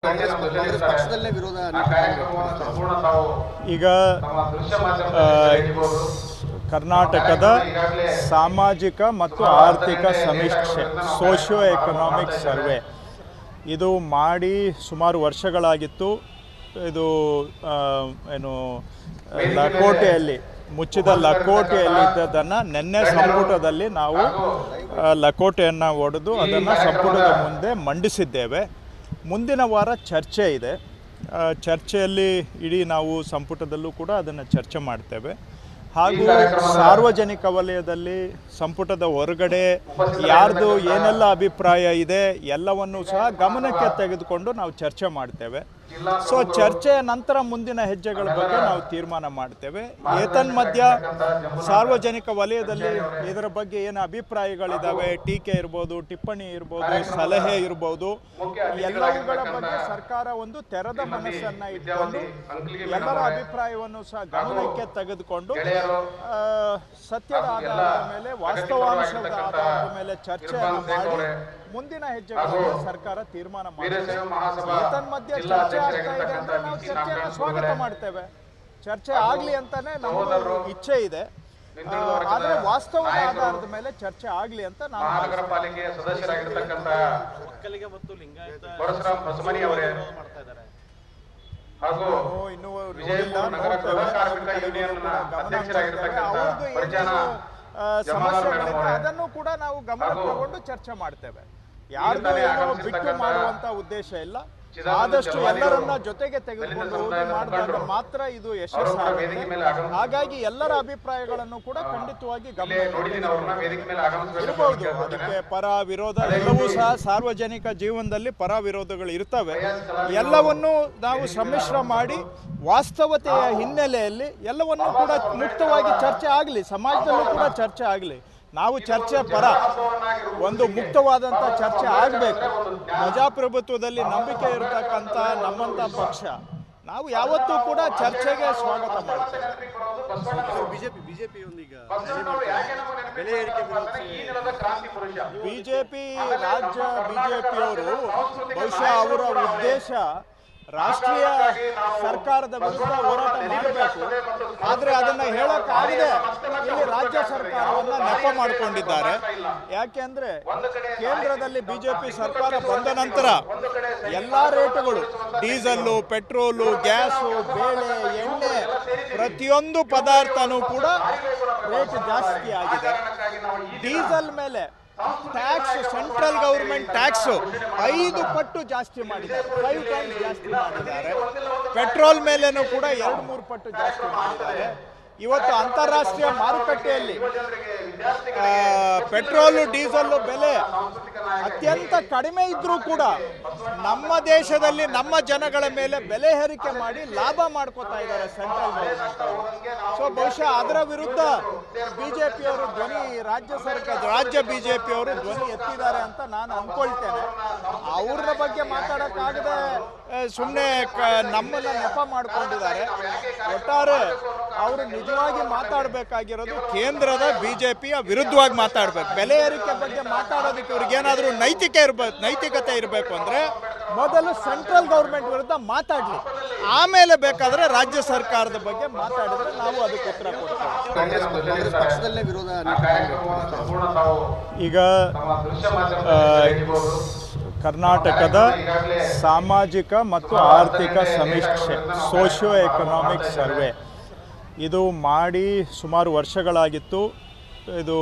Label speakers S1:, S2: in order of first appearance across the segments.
S1: ಕಾಂಗ್ರೆಸ್ ಪಕ್ಷದಲ್ಲೇ ವಿರೋಧ
S2: ಈಗ ಕರ್ನಾಟಕದ ಸಾಮಾಜಿಕ ಮತ್ತು ಆರ್ಥಿಕ ಸಮೀಕ್ಷೆ ಸೋಷಿಯೋ ಎಕನಾಮಿಕ್ ಸರ್ವೆ ಇದು ಮಾಡಿ ಸುಮಾರು ವರ್ಷಗಳಾಗಿತ್ತು. ಇದು ಏನು ಲಕೋಟೆಯಲ್ಲಿ ಮುಚ್ಚಿದ ಲಕೋಟೆಯಲ್ಲಿ ಇದ್ದದನ್ನು ನಿನ್ನೆ ಸಂಪುಟದಲ್ಲಿ ನಾವು ಲಕೋಟೆಯನ್ನು ಒಡೆದು ಅದನ್ನು ಸಂಪುಟದ ಮುಂದೆ ಮಂಡಿಸಿದ್ದೇವೆ. ಮುಂದಿನ ವಾರ ಚರ್ಚೆ ಇದೆ. ಚರ್ಚೆಯಲ್ಲಿ ಇಡೀ ನಾವು ಸಂಪುಟದಲ್ಲೂ ಕೂಡ ಅದನ್ನು ಚರ್ಚೆ ಮಾಡ್ತೇವೆ. ಹಾಗೂ ಸಾರ್ವಜನಿಕ ವಲಯದಲ್ಲಿ ಸಂಪುಟದ ಹೊರಗಡೆ ಯಾರ್ದು ಏನೆಲ್ಲ ಅಭಿಪ್ರಾಯ ಇದೆ ಎಲ್ಲವನ್ನೂ ಸಹ ಗಮನಕ್ಕೆ ತೆಗೆದುಕೊಂಡು ನಾವು ಚರ್ಚೆ ಮಾಡ್ತೇವೆ. ಸೊ ಚರ್ಚೆಯ ನಂತರ ಮುಂದಿನ ಹೆಜ್ಜೆಗಳ ಬಗ್ಗೆ ನಾವು ತೀರ್ಮಾನ ಮಾಡ್ತೇವೆ. ಏತನ್ಮಧ್ಯ ಸಾರ್ವಜನಿಕ ವಲಯದಲ್ಲಿ ಇದರ ಬಗ್ಗೆ ಏನು ಅಭಿಪ್ರಾಯಗಳಿದ್ದಾವೆ, ಟೀಕೆ ಇರ್ಬೋದು, ಟಿಪ್ಪಣಿ ಇರ್ಬೋದು, ಸಲಹೆ ಇರ್ಬೋದು, ಎಲ್ಲವುಗಳ ಬಗ್ಗೆ ಸರ್ಕಾರ ಒಂದು ತೆರೆದ ಮನಸ್ಸನ್ನು ಇಟ್ಕೊಂಡು ಎಲ್ಲರ ಅಭಿಪ್ರಾಯವನ್ನು ಸಹ ಗಮನಕ್ಕೆ ತೆಗೆದುಕೊಂಡು ಸತ್ಯದ ಆಧಾರದ ಮೇಲೆ, ವಾಸ್ತವಾಂಶದ ಆಧಾರದ ಮೇಲೆ ಚರ್ಚೆಯನ್ನು ಮಾಡಿ ಮುಂದಿನ ಹೆಜ್ಜೆಗಳನ್ನು ಸರ್ಕಾರ ತೀರ್ಮಾನ ಮಾಡುತ್ತೆ. ಏತನ್ಮಧ್ಯ ಚರ್ಚೆ ಆಗ್ತಾ ಇದೆ ಅಂದ್ರೆ ನಾವು ಚರ್ಚೆಯನ್ನು ಸ್ವಾಗತ ಮಾಡ್ತೇವೆ. ಚರ್ಚೆ ಆಗ್ಲಿ ಅಂತಾನೆ ನಮ್ಮ ಇಚ್ಛೆ ಇದೆ. ಆದ್ರೆ ವಾಸ್ತವದ ಆಧಾರದ ಮೇಲೆ ಚರ್ಚೆ ಆಗ್ಲಿ ಅಂತ ನಾವು
S3: ಮಹಾನಗರ ಪಾಲಿಕೆಯ ಸದಸ್ಯರಾಗಿರ್ತಕ್ಕಂಥ ಒಕ್ಕಲಿಗ ಮತ್ತು ಲಿಂಗಾಯತ ಹೊಸಮನಿ ಅವರೇ ಹಾಗೂ
S2: ಇನ್ನೂ
S3: ನಗರ ಗೃಹ ಕಾರ್ಮಿಕ ಯೂನಿಯನ್ ಅಧ್ಯಕ್ಷರಾಗಿರ್ತಕ್ಕಂಥ ಪರಿಜನ
S2: ಸಮಸ್ಯೆಗಳಿದೆ, ಅದನ್ನು ಕೂಡ ನಾವು ಗಮನ ತಗೊಂಡು ಚರ್ಚೆ ಮಾಡ್ತೇವೆ. ಯಾರ್ದು ಬಿಟ್ಟು ಮಾಡುವಂತ ಉದ್ದೇಶ ಇಲ್ಲ. ಆದಷ್ಟು ಎಲ್ಲರನ್ನ ಜೊತೆಗೆ ತೆಗೆದುಕೊಂಡು ಹೋಗಿ ಮಾಡಿದಾಗ ಮಾತ್ರ ಇದು ಯಶಸ್ಸಾಗುತ್ತೆ. ಹಾಗಾಗಿ ಎಲ್ಲರ ಅಭಿಪ್ರಾಯಗಳನ್ನು ಕೂಡ ಖಂಡಿತವಾಗಿ ಗಮನ ಇರಬಹುದು. ಅದಕ್ಕೆ ಪರ ವಿರೋಧ ಎಲ್ಲವೂ ಸಹ ಸಾರ್ವಜನಿಕ ಜೀವನದಲ್ಲಿ ಪರ ವಿರೋಧಗಳು ಇರ್ತವೆ. ಎಲ್ಲವನ್ನೂ ನಾವು ಸಮ್ಮಿಶ್ರ ಮಾಡಿ ವಾಸ್ತವತೆಯ ಹಿನ್ನೆಲೆಯಲ್ಲಿ ಎಲ್ಲವನ್ನೂ ಕೂಡ ಮುಕ್ತವಾಗಿ ಚರ್ಚೆ ಆಗಲಿ, ಸಮಾಜದಲ್ಲೂ ಕೂಡ ಚರ್ಚೆ ಆಗಲಿ. ನಾವು ಚರ್ಚೆ ಪರ, ಒಂದು ಮುಕ್ತವಾದಂಥ ಚರ್ಚೆ ಆಗಬೇಕು. ಪ್ರಜಾಪ್ರಭುತ್ವದಲ್ಲಿ ನಂಬಿಕೆ ಇರತಕ್ಕಂಥ ನಮ್ಮಂಥ ಪಕ್ಷ ನಾವು ಯಾವತ್ತೂ ಕೂಡ ಚರ್ಚೆಗೆ ಸ್ವಾಗತ ಮಾಡ್ತೇವೆ. ಬಿಜೆಪಿ ರಾಜ್ಯ ಬಿಜೆಪಿಯವರು ಬಹುಶಃ ಅವರ ಉದ್ದೇಶ ರಾಷ್ಟ್ರೀಯ ಸರ್ಕಾರದ ವಿರುದ್ಧ ಹೋರಾಟ ಮಾಡಬೇಕು. ಆದರೆ ಅದನ್ನು ಹೇಳೋಕ್ಕಾಗದೆ ಇಲ್ಲಿ ರಾಜ್ಯ ಸರ್ಕಾರವನ್ನು ನೆಪ ಮಾಡಿಕೊಂಡಿದ್ದಾರೆ. ಯಾಕೆಂದರೆ ಕೇಂದ್ರದಲ್ಲಿ ಬಿಜೆಪಿ ಸರ್ಕಾರ ಬಂದ ನಂತರ ಎಲ್ಲ ರೇಟುಗಳು, ಡೀಸೆಲ್ಲು, ಪೆಟ್ರೋಲು, ಗ್ಯಾಸು, ಬೇಳೆ, ಎಣ್ಣೆ, ಪ್ರತಿಯೊಂದು ಪದಾರ್ಥನೂ ಕೂಡ ರೇಟ್ ಜಾಸ್ತಿ ಆಗಿದೆ. ಡೀಸೆಲ್ ಮೇಲೆ ಟ್ಯಾಕ್ಸ್, ಸೆಂಟ್ರಲ್ ಗೌರ್ಮೆಂಟ್ ಟ್ಯಾಕ್ಸು 5 ಪಟ್ಟು ಜಾಸ್ತಿ ಮಾಡಿದ್ದಾರೆ, 5 ಟೈಮ್ಸ್ ಜಾಸ್ತಿ ಮಾಡಿದ್ದಾರೆ. ಪೆಟ್ರೋಲ್ ಮೇಲೇನೂ ಕೂಡ 2-3 ಪಟ್ಟು ಜಾಸ್ತಿ ಮಾಡಿದ್ದಾರೆ. ಇವತ್ತು ಅಂತಾರಾಷ್ಟ್ರೀಯ ಮಾರುಕಟ್ಟೆಯಲ್ಲಿ ಪೆಟ್ರೋಲು, ಡೀಸೆಲ್ ಬೆಲೆ ಅತ್ಯಂತ ಕಡಿಮೆ ಇದ್ರೂ ಕೂಡ ನಮ್ಮ ದೇಶದಲ್ಲಿ ನಮ್ಮ ಜನಗಳ ಮೇಲೆ ಬೆಲೆ ಏರಿಕೆ ಮಾಡಿ ಲಾಭ ಮಾಡ್ಕೋತಾ ಇದ್ದಾರೆ ಸೆಂಟ್ರಲ್ ಗೌರ್ಮೆಂಟ್. ಸೊ ಬಹುಶಃ ಅದರ ವಿರುದ್ಧ ಬಿಜೆಪಿಯವರು ಧ್ವನಿ, ರಾಜ್ಯ ಬಿಜೆಪಿಯವರು ಧ್ವನಿ ಎತ್ತಿದ್ದಾರೆ ಅಂತ ನಾನು ಅಂದ್ಕೊಳ್ತೇನೆ. ಅವ್ರ ಬಗ್ಗೆ ಮಾತಾಡೋಕ್ಕಾಗದೆ ಸುಮ್ಮನೆ ನಮ್ಮನ್ನ ನೆಪ ಮಾಡ್ಕೊಂಡಿದ್ದಾರೆ. ಒಟ್ಟಾರೆ ಅವರು ನಿಜವಾಗಿ ಮಾತಾಡಬೇಕಾಗಿರೋದು ಕೇಂದ್ರದ ಬಿಜೆಪಿಯ ವಿರುದ್ಧವಾಗಿ ಮಾತಾಡಬೇಕು. ಬೆಲೆ ಏರಿಕೆ ಬಗ್ಗೆ ಮಾತಾಡೋದಕ್ಕೆ ಇವ್ರಿಗೇನಾದರೂ ನೈತಿಕತೆ ಇರಬೇಕು ಅಂದರೆ ಮೊದಲು ಸೆಂಟ್ರಲ್ ಗೌರ್ಮೆಂಟ್ ವಿರುದ್ಧ ಮಾತಾಡಲಿ, ಆಮೇಲೆ ಬೇಕಾದರೆ ರಾಜ್ಯ ಸರ್ಕಾರದ ಬಗ್ಗೆ ಮಾತಾಡಿದ್ರೆ ನಾವು ಅದಕ್ಕೆ ಉತ್ತರ ಕೊಡ್ತೇವೆ.
S1: ಕಾಂಗ್ರೆಸ್ ಪಕ್ಷದಲ್ಲೇ ವಿರೋಧ
S2: ಈಗ ಕರ್ನಾಟಕದ ಸಾಮಾಜಿಕ ಮತ್ತು ಆರ್ಥಿಕ ಸಮೀಕ್ಷೆ ಸೋಷಿಯೋ ಎಕನಾಮಿಕ್ ಸರ್ವೆ ಇದು ಮಾಡಿ ಸುಮಾರು ವರ್ಷಗಳಾಗಿತ್ತು. ಇದು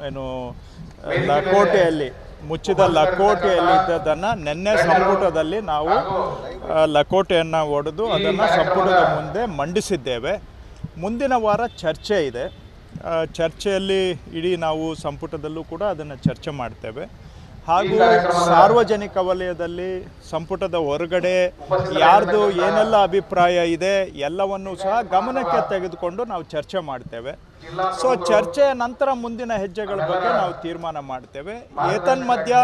S2: ಏನು ಲಕೋಟೆಯಲ್ಲಿ ಮುಚ್ಚಿದ ಲಕೋಟೆಯಲ್ಲಿ ಇದ್ದದನ್ನು ನಿನ್ನೆ ಸಂಪುಟದಲ್ಲಿ ನಾವು ಲಕೋಟೆಯನ್ನು ಒಡೆದು ಅದನ್ನು ಸಂಪುಟದ ಮುಂದೆ ಮಂಡಿಸಿದ್ದೇವೆ. ಮುಂದಿನ ವಾರ ಚರ್ಚೆ ಇದೆ. ಚರ್ಚೆಯಲ್ಲಿ ಇಡೀ ನಾವು ಸಂಪುಟದಲ್ಲೂ ಕೂಡ ಅದನ್ನು ಚರ್ಚೆ ಮಾಡ್ತೇವೆ. ಹಾಗೂ ಸಾರ್ವಜನಿಕ ವಲಯದಲ್ಲಿ ಸಂಪುಟದ ಹೊರಗಡೆ ಯಾರ್ದು ಏನೆಲ್ಲ ಅಭಿಪ್ರಾಯ ಇದೆ ಎಲ್ಲವನ್ನೂ ಸಹ ಗಮನಕ್ಕೆ ತೆಗೆದುಕೊಂಡು ನಾವು ಚರ್ಚೆ ಮಾಡ್ತೇವೆ. ಸೊ ಚರ್ಚೆಯ ನಂತರ ಮುಂದಿನ ಹೆಜ್ಜೆಗಳ ಬಗ್ಗೆ ನಾವು ತೀರ್ಮಾನ ಮಾಡ್ತೇವೆ. ಏತನ್ಮಧ್ಯ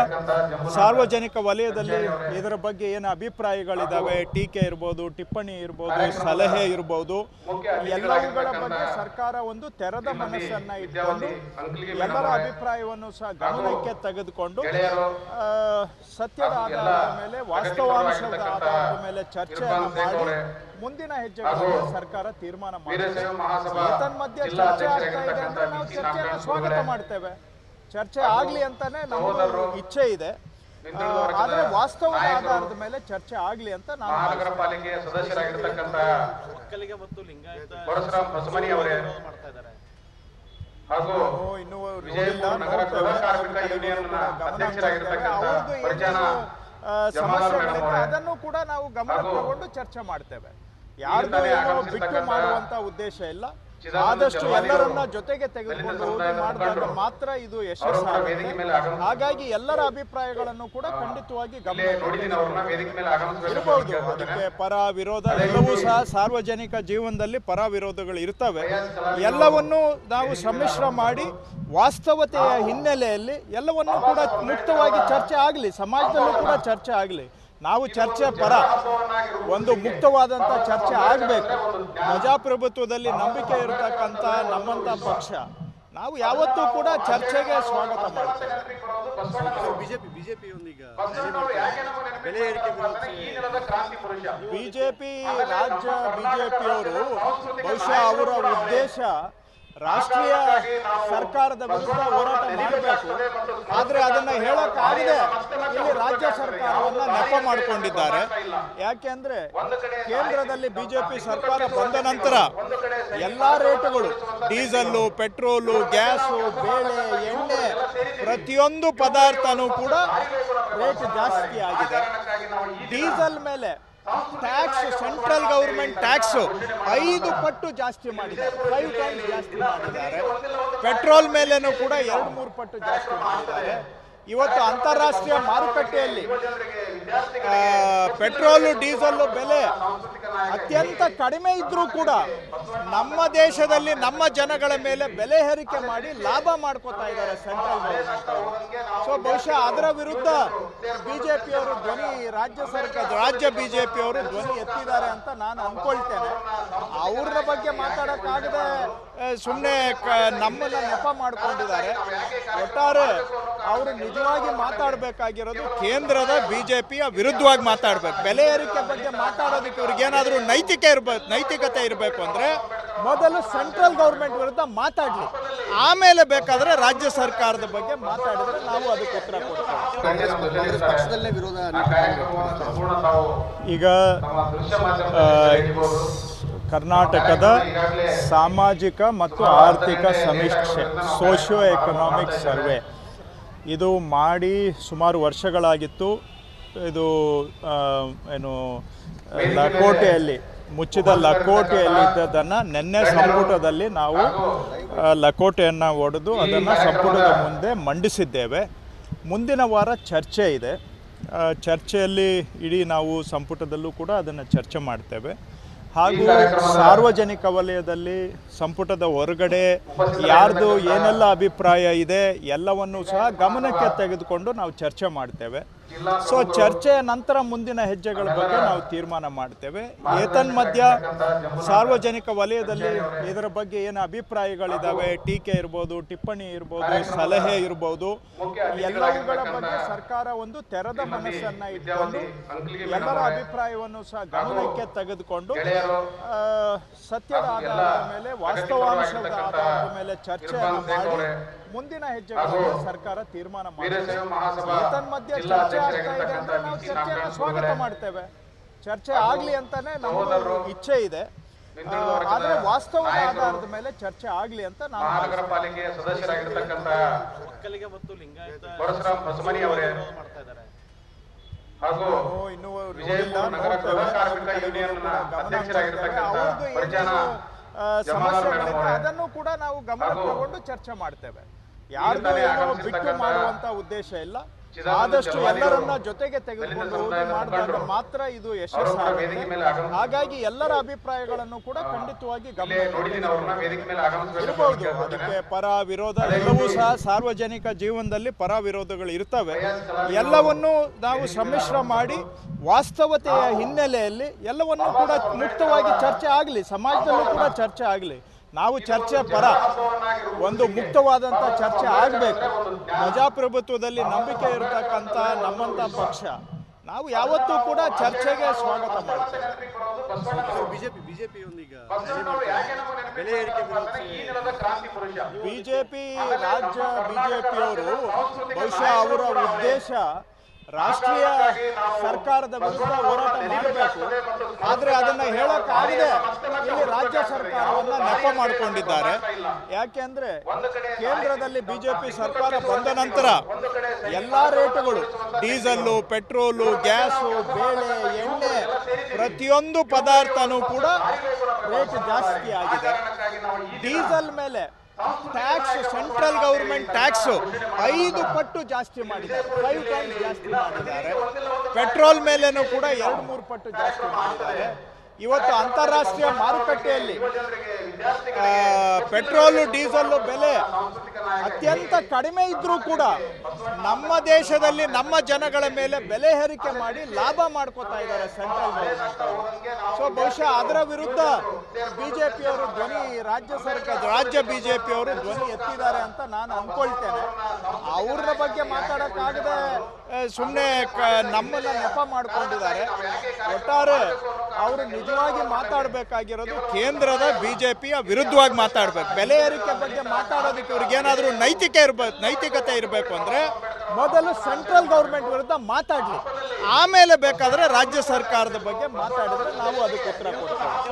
S2: ಸಾರ್ವಜನಿಕ ವಲಯದಲ್ಲಿ ಇದರ ಬಗ್ಗೆ ಏನು ಅಭಿಪ್ರಾಯಗಳಿದ್ದಾವೆ, ಟೀಕೆ ಇರ್ಬೋದು, ಟಿಪ್ಪಣಿ ಇರ್ಬೋದು, ಸಲಹೆ ಇರ್ಬೋದು, ಎಲ್ಲವುಗಳ ಬಗ್ಗೆ ಸರ್ಕಾರ ಒಂದು ತೆರೆದ ಮನಸ್ಸನ್ನು ಇಟ್ಕೊಂಡು ಎಲ್ಲರ ಅಭಿಪ್ರಾಯವನ್ನು ಸಹ ಗಮನಕ್ಕೆ ತೆಗೆದುಕೊಂಡು ಸತ್ಯದ ಆಧಾರದ ಮೇಲೆ, ವಾಸ್ತವಾಂಶದ ಆಧಾರದ ಮೇಲೆ ಚರ್ಚೆಯನ್ನು ಮಾಡಿ ಮುಂದಿನ ಹೆಜ್ಜೆಗಳನ್ನು ಸರ್ಕಾರ ತೀರ್ಮಾನ ಮಾಡುತ್ತೆ. ಏತನ್ಮಧ್ಯ ಚರ್ಚೆ ಆಗ್ತಾ ಇದೆ ಅಂದ್ರೆ ನಾವು ಚರ್ಚೆಯನ್ನು ಸ್ವಾಗತ ಮಾಡ್ತೇವೆ. ಚರ್ಚೆ ಆಗ್ಲಿ ಅಂತಾನೆ ನಮ್ಮ ಇಚ್ಛೆ ಇದೆ. ಆದ್ರೆ ವಾಸ್ತವದ ಆಧಾರದ ಮೇಲೆ ಚರ್ಚೆ ಆಗ್ಲಿ ಅಂತ ನಾನು
S3: ಮಹಾನಗರ ಪಾಲಿಕೆಯ ಸದಸ್ಯರಾಗಿರ್ತಕ್ಕಂಥ ಒಕ್ಕಲಿಗ ಮತ್ತು ಲಿಂಗಾಯತ ಬಸಮನಿ ಅವರೇ ಹಾಗೂ
S2: ಇನ್ನೂ
S3: ವಿಜಯಪುರ ನಗರ ಗೃಹ ಕಾರ್ಮಿಕ ಯೂನಿಯನ್ ಅಧ್ಯಕ್ಷರಾಗಿರ್ತಕ್ಕಂಥ ಪರಿಚಯ
S2: ಸಮಸ್ಯೆಗಳಿದೆ, ಅದನ್ನು ಕೂಡ ನಾವು ಗಮನ ತಗೊಂಡು ಚರ್ಚೆ ಮಾಡ್ತೇವೆ. ಯಾರ್ದು ಏನೋ ಬಿಟ್ಟು ಮಾಡುವಂತ ಉದ್ದೇಶ ಇಲ್ಲ. ಆದಷ್ಟು ಎಲ್ಲರನ್ನ ಜೊತೆಗೆ ತೆಗೆದುಕೊಂಡು ಹೋಗಿ ಮಾಡಿದಾಗ ಮಾತ್ರ ಇದು ಯಶಸ್ಸಾಗುತ್ತೆ. ಹಾಗಾಗಿ ಎಲ್ಲರ ಅಭಿಪ್ರಾಯಗಳನ್ನು ಕೂಡ ಖಂಡಿತವಾಗಿ ಗಮನ ಇರಬಹುದು. ಅದಕ್ಕೆ ಪರ ವಿರೋಧ ಎಲ್ಲವೂ ಸಹ ಸಾರ್ವಜನಿಕ ಜೀವನದಲ್ಲಿ ಪರ ವಿರೋಧಗಳು ಇರ್ತವೆ. ಎಲ್ಲವನ್ನೂ ನಾವು ಸಮ್ಮಿಶ್ರ ಮಾಡಿ ವಾಸ್ತವತೆಯ ಹಿನ್ನೆಲೆಯಲ್ಲಿ ಎಲ್ಲವನ್ನೂ ಕೂಡ ಮುಕ್ತವಾಗಿ ಚರ್ಚೆ ಆಗಲಿ, ಸಮಾಜದಲ್ಲೂ ಕೂಡ ಚರ್ಚೆ ಆಗಲಿ. ನಾವು ಚರ್ಚೆ ಪರ, ಒಂದು ಮುಕ್ತವಾದಂಥ ಚರ್ಚೆ ಆಗಬೇಕು. ಪ್ರಜಾಪ್ರಭುತ್ವದಲ್ಲಿ ನಂಬಿಕೆ ಇರತಕ್ಕಂಥ ನಮ್ಮಂಥ ಪಕ್ಷ ನಾವು ಯಾವತ್ತೂ ಕೂಡ ಚರ್ಚೆಗೆ ಸ್ವಾಗತ ಮಾಡ್ತೇವೆ. ಬಿಜೆಪಿ ರಾಜ್ಯ ಬಿಜೆಪಿಯವರು ಬಹುಶಃ ಅವರ ಉದ್ದೇಶ ರಾಷ್ಟ್ರೀಯ ಸರ್ಕಾರದ ವಿರುದ್ಧ ಹೋರಾಟ ಮಾಡಬೇಕು. ಆದರೆ ಅದನ್ನು ಹೇಳೋಕ್ಕಾಗದೆ ಇಲ್ಲಿ ರಾಜ್ಯ ಸರ್ಕಾರವನ್ನು ನೆಪ ಮಾಡಿಕೊಂಡಿದ್ದಾರೆ. ಯಾಕೆಂದ್ರೆ ಕೇಂದ್ರದಲ್ಲಿ ಬಿಜೆಪಿ ಸರ್ಕಾರ ಬಂದ ನಂತರ ಎಲ್ಲ ರೇಟುಗಳು, ಡೀಸೆಲ್ಲು, ಪೆಟ್ರೋಲು, ಗ್ಯಾಸು, ಬೇಳೆ, ಎಣ್ಣೆ, ಪ್ರತಿಯೊಂದು ಪದಾರ್ಥನೂ ಕೂಡ ರೇಟ್ ಜಾಸ್ತಿ ಆಗಿದೆ. ಡೀಸೆಲ್ ಮೇಲೆ ಟ್ಯಾಕ್ಸ್, ಸೆಂಟ್ರಲ್ ಗೌರ್ಮೆಂಟ್ ಟ್ಯಾಕ್ಸ್ 5 ಪಟ್ಟು ಜಾಸ್ತಿ ಮಾಡಿದ್ದಾರೆ, 5 ಟೈಮ್ಸ್ ಜಾಸ್ತಿ ಮಾಡಿದ್ದಾರೆ. ಪೆಟ್ರೋಲ್ ಮೇಲೇನೂ ಕೂಡ 2-3 ಪಟ್ಟು ಜಾಸ್ತಿ ಮಾಡಿದ್ದಾರೆ. ಇವತ್ತು ಅಂತಾರಾಷ್ಟ್ರೀಯ ಮಾರುಕಟ್ಟೆಯಲ್ಲಿ ಪೆಟ್ರೋಲು, ಡೀಸೆಲ್ಲು ಬೆಲೆ ಅತ್ಯಂತ ಕಡಿಮೆ ಇದ್ರೂ ಕೂಡ ನಮ್ಮ ದೇಶದಲ್ಲಿ ನಮ್ಮ ಜನಗಳ ಮೇಲೆ ಬೆಲೆ ಏರಿಕೆ ಮಾಡಿ ಲಾಭ ಮಾಡ್ಕೋತಾ ಇದ್ದಾರೆ ಸೆಂಟ್ರಲ್ ಗೌರ್ಮೆಂಟ್. ಸೊ ಬಹುಶಃ ಅದರ ವಿರುದ್ಧ ಬಿಜೆಪಿಯವರು ಧ್ವನಿ, ರಾಜ್ಯ ಬಿಜೆಪಿಯವರು ಧ್ವನಿ ಎತ್ತಿದ್ದಾರೆ ಅಂತ ನಾನು ಅನ್ಕೊಳ್ತೇನೆ. ಅವ್ರ ಬಗ್ಗೆ ಮಾತಾಡೋಕ್ಕಾಗದೆ ಸುಮ್ಮನೆ ನಮ್ಮನ್ನ ನೆಪ ಮಾಡ್ಕೊಂಡಿದ್ದಾರೆ. ಒಟ್ಟಾರೆ ಅವರು ನಿಜವಾಗಿ ಮಾತಾಡಬೇಕಾಗಿರೋದು ಕೇಂದ್ರದ ಬಿಜೆಪಿಯ ವಿರುದ್ಧವಾಗಿ ಮಾತಾಡಬೇಕು. ಬೆಲೆ ಏರಿಕೆ ಬಗ್ಗೆ ಮಾತಾಡೋದಕ್ಕೆ ಇವ್ರಿಗೇನಾದರೂ ನೈತಿಕತೆ ಇರಬೇಕು ಅಂದರೆ ಮೊದಲು ಸೆಂಟ್ರಲ್ ಗೌರ್ಮೆಂಟ್ ವಿರುದ್ಧ ಮಾತಾಡಲಿ, ಆಮೇಲೆ ಬೇಕಾದರೆ ರಾಜ್ಯ ಸರ್ಕಾರದ ಬಗ್ಗೆ ಮಾತಾಡಿದ್ರೆ ನಾವು ಅದಕ್ಕೆ ಉತ್ತರ ಕೊಡ್ತೇವೆ.
S1: ಪಕ್ಷದಲ್ಲೇ ವಿರೋಧ
S2: ಈಗ ಕರ್ನಾಟಕದ ಸಾಮಾಜಿಕ ಮತ್ತು ಆರ್ಥಿಕ ಸಮೀಕ್ಷೆ, ಸೋಷಿಯೋ ಎಕನಾಮಿಕ್ ಸರ್ವೆ, ಇದು ಮಾಡಿ ಸುಮಾರು ವರ್ಷಗಳಾಗಿತ್ತು. ಇದು ಏನು ಲಕೋಟೆಯಲ್ಲಿ, ಮುಚ್ಚಿದ ಲಕೋಟೆಯಲ್ಲಿ ಇದ್ದದನ್ನು ನಿನ್ನೆ ಸಂಪುಟದಲ್ಲಿ ನಾವು ಲಕೋಟೆಯನ್ನು ಒಡೆದು ಅದನ್ನು ಸಂಪುಟದ ಮುಂದೆ ಮಂಡಿಸಿದ್ದೇವೆ. ಮುಂದಿನ ವಾರ ಚರ್ಚೆ ಇದೆ. ಚರ್ಚೆಯಲ್ಲಿ ಇಡೀ ನಾವು ಸಂಪುಟದಲ್ಲೂ ಕೂಡ ಅದನ್ನು ಚರ್ಚೆ ಮಾಡ್ತೇವೆ. ಹಾಗೂ ಸಾರ್ವಜನಿಕ ವಲಯದಲ್ಲಿ ಸಂಪುಟದ ಹೊರಗಡೆ ಯಾರ್ದು ಏನೆಲ್ಲ ಅಭಿಪ್ರಾಯ ಇದೆ ಎಲ್ಲವನ್ನೂ ಸಹ ಗಮನಕ್ಕೆ ತೆಗೆದುಕೊಂಡು ನಾವು ಚರ್ಚೆ ಮಾಡ್ತೇವೆ. ಸೊ ಚರ್ಚೆಯ ನಂತರ ಮುಂದಿನ ಹೆಜ್ಜೆಗಳ ಬಗ್ಗೆ ನಾವು ತೀರ್ಮಾನ ಮಾಡ್ತೇವೆ. ಏತನ್ಮಧ್ಯ ಸಾರ್ವಜನಿಕ ವಲಯದಲ್ಲಿ ಇದರ ಬಗ್ಗೆ ಏನು ಅಭಿಪ್ರಾಯಗಳಿದ್ದಾವೆ, ಟೀಕೆ ಇರ್ಬೋದು, ಟಿಪ್ಪಣಿ ಇರ್ಬೋದು, ಸಲಹೆ ಇರ್ಬೋದು, ಎಲ್ಲವುಗಳ ಬಗ್ಗೆ ಸರ್ಕಾರ ಒಂದು ತೆರೆದ ಮನಸ್ಸನ್ನು ಇಟ್ಕೊಂಡು ಎಲ್ಲರ ಅಭಿಪ್ರಾಯವನ್ನು ಸಹ ಗಮನಕ್ಕೆ ತೆಗೆದುಕೊಂಡು ಸತ್ಯದ ಆಧಾರದ ಮೇಲೆ, ವಾಸ್ತವಾಂಶದ ಆಧಾರದ ಮೇಲೆ ಚರ್ಚೆಯನ್ನು ಮಾಡಿ ಮುಂದಿನ ಹೆಜ್ಜೆಗಳನ್ನು ಸರ್ಕಾರ ತೀರ್ಮಾನ ಮಾಡುತ್ತೆ. ಏತನ್ಮಧ್ಯ ಚರ್ಚೆ ಆಗ್ತಾ ಇದೆ ಅಂದ್ರೆ ನಾವು ಚರ್ಚೆಯನ್ನು ಸ್ವಾಗತ ಮಾಡ್ತೇವೆ. ಚರ್ಚೆ ಆಗ್ಲಿ ಅಂತಾನೆ ನಮ್ಮ ಇಚ್ಛೆ ಇದೆ. ಆದ್ರೆ ವಾಸ್ತವದ ಆಧಾರದ ಮೇಲೆ ಚರ್ಚೆ ಆಗ್ಲಿ ಅಂತ ನಾನು
S3: ಮಹಾನಗರ ಪಾಲಿಕೆಯ ಸದಸ್ಯರಾಗಿರ್ತಕ್ಕಂಥ ಒಕ್ಕಲಿಗ ಮತ್ತು ಲಿಂಗಾಯತ ಬಸಮನಿ ಅವರೇ ಹಾಗೂ
S2: ಇನ್ನೂ
S3: ವಿಜಯಪುರ ನಗರ ಗೃಹ ಕಾರ್ಮಿಕ ಯೂನಿಯನ್ ಅಧ್ಯಕ್ಷರಾಗಿರ್ತಕ್ಕಂಥ ಪರಿಚಯ
S2: ಸಮಸ್ಯೆಗಳಿದೆ, ಅದನ್ನು ಕೂಡ ನಾವು ಗಮನ ತಗೊಂಡು ಚರ್ಚೆ ಮಾಡ್ತೇವೆ. ಯಾರ್ದು ಏನೋ ಬಿಟ್ಟು ಮಾಡುವಂತ ಉದ್ದೇಶ ಇಲ್ಲ. ಆದಷ್ಟು ಎಲ್ಲರನ್ನ ಜೊತೆಗೆ ತೆಗೆದುಕೊಂಡು ಹೋಗಿ ಮಾಡಿದಾಗ ಮಾತ್ರ ಇದು ಯಶಸ್ಸಾಗುತ್ತೆ. ಹಾಗಾಗಿ ಎಲ್ಲರ ಅಭಿಪ್ರಾಯಗಳನ್ನು ಕೂಡ ಖಂಡಿತವಾಗಿ ಗಮನ ಇರಬಹುದು. ಅದಕ್ಕೆ ಪರ ವಿರೋಧ ಎಲ್ಲವೂ ಸಹ ಸಾರ್ವಜನಿಕ ಜೀವನದಲ್ಲಿ ಪರ ವಿರೋಧಗಳು ಇರ್ತವೆ. ಎಲ್ಲವನ್ನೂ ನಾವು ಸಮ್ಮಿಶ್ರ ಮಾಡಿ ವಾಸ್ತವತೆಯ ಹಿನ್ನೆಲೆಯಲ್ಲಿ ಎಲ್ಲವನ್ನೂ ಕೂಡ ಮುಕ್ತವಾಗಿ ಚರ್ಚೆ ಆಗಲಿ, ಸಮಾಜದಲ್ಲೂ ಕೂಡ ಚರ್ಚೆ ಆಗಲಿ. ನಾವು ಚರ್ಚೆ ಪರ, ಒಂದು ಮುಕ್ತವಾದಂಥ ಚರ್ಚೆ ಆಗಬೇಕು. ಪ್ರಜಾಪ್ರಭುತ್ವದಲ್ಲಿ ನಂಬಿಕೆ ಇರತಕ್ಕಂಥ ನಮ್ಮಂಥ ಪಕ್ಷ ನಾವು ಯಾವತ್ತೂ ಕೂಡ ಚರ್ಚೆಗೆ ಸ್ವಾಗತ ಮಾಡ್ತೇವೆ. ಬಿಜೆಪಿ ರಾಜ್ಯ ಬಿಜೆಪಿಯವರು ಬಹುಶಃ ಅವರ ಉದ್ದೇಶ ರಾಷ್ಟ್ರೀಯ ಸರ್ಕಾರದ ವಿರುದ್ಧ ಹೋರಾಟ ಮಾಡಬೇಕು, ಆದರೆ ಅದನ್ನು ಹೇಳೋಕ್ಕಾಗದೆ ಇಲ್ಲಿ ರಾಜ್ಯ ಸರ್ಕಾರವನ್ನು ನೆಪ ಮಾಡಿಕೊಂಡಿದ್ದಾರೆ. ಯಾಕೆಂದರೆ ಕೇಂದ್ರದಲ್ಲಿ ಬಿಜೆಪಿ ಸರ್ಕಾರ ಬಂದ ನಂತರ ಎಲ್ಲ ರೇಟುಗಳು, ಡೀಸೆಲ್ಲು, ಪೆಟ್ರೋಲು, ಗ್ಯಾಸು, ಬೇಳೆ, ಎಣ್ಣೆ, ಪ್ರತಿಯೊಂದು ಪದಾರ್ಥನೂ ಕೂಡ ರೇಟ್ ಜಾಸ್ತಿ ಆಗಿದೆ. ಡೀಸೆಲ್ ಮೇಲೆ ಟ್ಯಾಕ್ಸ್, ಸೆಂಟ್ರಲ್ ಗೌರ್ಮೆಂಟ್ ಟ್ಯಾಕ್ಸು 5 ಪಟ್ಟು ಜಾಸ್ತಿ ಮಾಡಿದ್ದಾರೆ, 5 ಟೈಮ್ಸ್ ಜಾಸ್ತಿ ಮಾಡಿದ್ದಾರೆ. ಪೆಟ್ರೋಲ್ ಮೇಲೇನೂ ಕೂಡ 2-3 ಪಟ್ಟು ಜಾಸ್ತಿ ಮಾಡಿದ್ದಾರೆ. ಇವತ್ತು ಅಂತಾರಾಷ್ಟ್ರೀಯ ಮಾರುಕಟ್ಟೆಯಲ್ಲಿ ಪೆಟ್ರೋಲು, ಡೀಸೆಲ್ಲು ಬೆಲೆ ಅತ್ಯಂತ ಕಡಿಮೆ ಇದ್ರೂ ಕೂಡ ನಮ್ಮ ದೇಶದಲ್ಲಿ ನಮ್ಮ ಜನಗಳ ಮೇಲೆ ಬೆಲೆ ಏರಿಕೆ ಮಾಡಿ ಲಾಭ ಮಾಡ್ಕೋತಾ ಇದ್ದಾರೆ ಸೆಂಟ್ರಲ್ ಗೌರ್ಮೆಂಟ್ ಅವರು. ಸೊ ಬಹುಶಃ ಅದರ ವಿರುದ್ಧ ಬಿಜೆಪಿಯವರು ಧ್ವನಿ, ರಾಜ್ಯ ಬಿಜೆಪಿಯವರು ಧ್ವನಿ ಎತ್ತಿದ್ದಾರೆ ಅಂತ ನಾನು ಅಂದ್ಕೊಳ್ತೇನೆ. ಅವ್ರ ಬಗ್ಗೆ ಮಾತಾಡೋಕ್ಕಾಗದೆ ಸುಮ್ಮನೆ ನಮ್ಮನ್ನ ನೆಪ ಮಾಡ್ಕೊಂಡಿದ್ದಾರೆ. ಒಟ್ಟಾರೆ ಅವರು ನಿಜವಾಗಿ ಮಾತಾಡಬೇಕಾಗಿರೋದು ಕೇಂದ್ರದ ಬಿಜೆಪಿಯ ವಿರುದ್ಧವಾಗಿ ಮಾತಾಡಬೇಕು. ಬೆಲೆ ಏರಿಕೆ ಬಗ್ಗೆ ಮಾತಾಡೋದಕ್ಕೆ ಅವ್ರಿಗೇನಾದರೂ ನೈತಿಕತೆ ಇರಬೇಕು ಅಂದರೆ ಮೊದಲು ಸೆಂಟ್ರಲ್ ಗೌರ್ಮೆಂಟ್ ವಿರುದ್ಧ ಮಾತಾಡಲಿ, ಆಮೇಲೆ ಬೇಕಾದರೆ ರಾಜ್ಯ ಸರ್ಕಾರದ ಬಗ್ಗೆ ಮಾತಾಡಿದ್ರೆ ನಾವು ಅದಕ್ಕೆ ಉತ್ತರ ಕೊಡ್ತೇವೆ.